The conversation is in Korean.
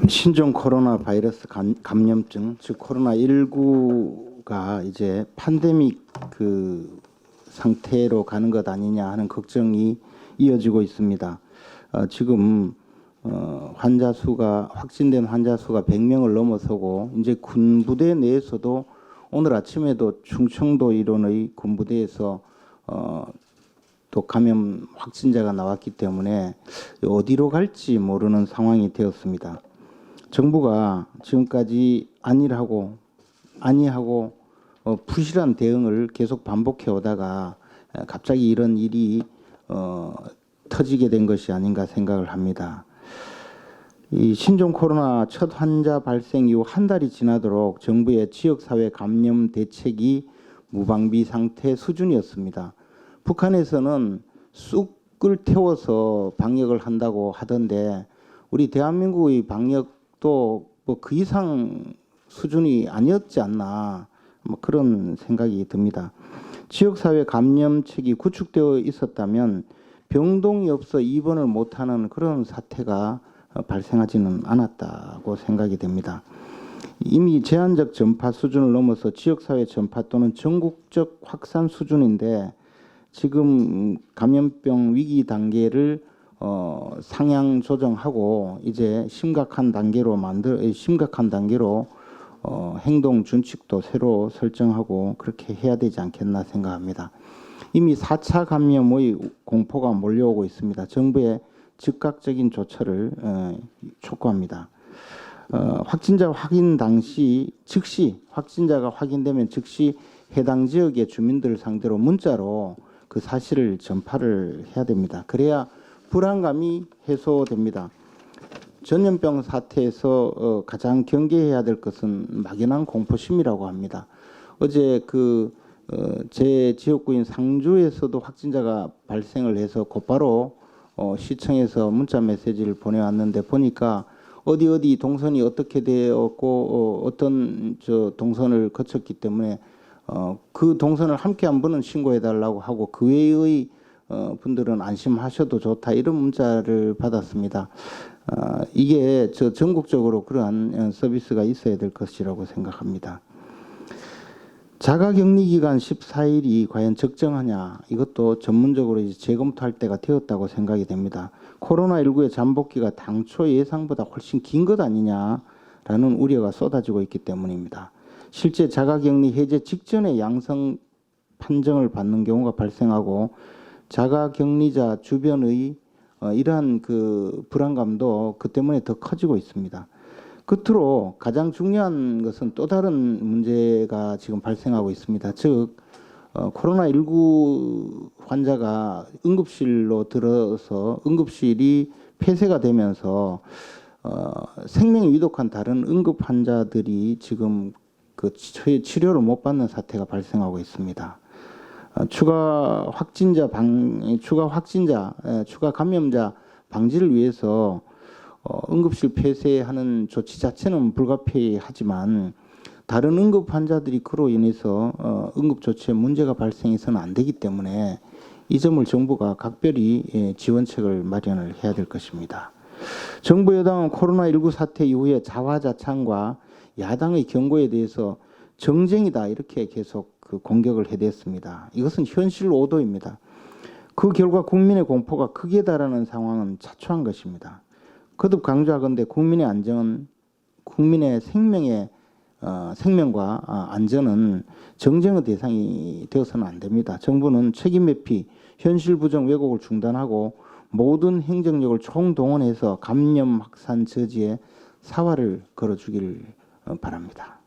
신종 코로나 바이러스 감염증, 즉 코로나19가 이제 팬데믹 그 상태로 가는 것 아니냐 하는 걱정이 이어지고 있습니다. 지금 환자 수가 확진된 환자 수가 100명을 넘어서고 이제 군부대 내에서도 오늘 아침에도 충청도 일원의 군부대에서 또 감염 확진자가 나왔기 때문에 어디로 갈지 모르는 상황이 되었습니다. 정부가 지금까지 아니하고 부실한 대응을 계속 반복해 오다가 갑자기 이런 일이 터지게 된 것이 아닌가 생각을 합니다. 이 신종 코로나 첫 환자 발생 이후 한 달이 지나도록 정부의 지역사회 감염 대책이 무방비 상태 수준이었습니다. 북한에서는 쑥을 태워서 방역을 한다고 하던데 우리 대한민국의 방역도 뭐 그 이상 수준이 아니었지 않나 뭐 그런 생각이 듭니다. 지역사회 감염책이 구축되어 있었다면 병동이 없어 입원을 못하는 그런 사태가 발생하지는 않았다고 생각이 됩니다. 이미 제한적 전파 수준을 넘어서 지역사회 전파 또는 전국적 확산 수준인데 지금 감염병 위기 단계를 상향 조정하고 이제 심각한 단계로 행동 준칙도 새로 설정하고 그렇게 해야 되지 않겠나 생각합니다. 이미 4차 감염의 공포가 몰려오고 있습니다. 정부의 즉각적인 조처를 촉구합니다. 확진자 확인 당시 확진자가 확인되면 즉시 해당 지역의 주민들 상대로 문자로 그 사실을 전파를 해야 됩니다. 그래야 불안감이 해소됩니다. 전염병 사태에서 가장 경계해야 될 것은 막연한 공포심이라고 합니다. 어제 제 지역구인 상주에서도 확진자가 발생을 해서 곧바로 시청에서 문자 메시지를 보내왔는데 보니까 어디 동선이 어떻게 되었고 어떤 동선을 거쳤기 때문에 그 동선을 함께한 분은 신고해달라고 하고 그 외의 분들은 안심하셔도 좋다 이런 문자를 받았습니다. 이게 전국적으로 그러한 서비스가 있어야 될 것이라고 생각합니다. 자가격리 기간 14일이 과연 적정하냐 이것도 전문적으로 이제 재검토할 때가 되었다고 생각이 됩니다. 코로나19의 잠복기가 당초 예상보다 훨씬 긴 것 아니냐라는 우려가 쏟아지고 있기 때문입니다. 실제 자가격리 해제 직전에 양성 판정을 받는 경우가 발생하고 자가격리자 주변의 이러한 불안감도 그 때문에 더 커지고 있습니다. 끝으로 가장 중요한 것은 또 다른 문제가 지금 발생하고 있습니다. 즉 코로나19 환자가 응급실로 들어서 응급실이 폐쇄가 되면서 생명이 위독한 다른 응급 환자들이 지금 치료를 못 받는 사태가 발생하고 있습니다. 추가 감염자 방지를 위해서 응급실 폐쇄하는 조치 자체는 불가피하지만 다른 응급 환자들이 그로 인해서 응급 조치에 문제가 발생해서는 안 되기 때문에 이 점을 정부가 각별히 지원책을 마련을 해야 될 것입니다. 정부 여당은 코로나19 사태 이후에 자화자찬과 야당의 경고에 대해서 정쟁이다 이렇게 계속 공격을 해댔습니다. 이것은 현실 오도입니다. 그 결과 국민의 공포가 극에 달하는 상황은 자초한 것입니다. 거듭 강조하건대 국민의 안전은 국민의 생명과 안전은 정쟁의 대상이 되어서는 안 됩니다. 정부는 책임 회피, 현실 부정 왜곡을 중단하고 모든 행정력을 총동원해서 감염 확산 저지에 사활을 걸어주길 바랍니다.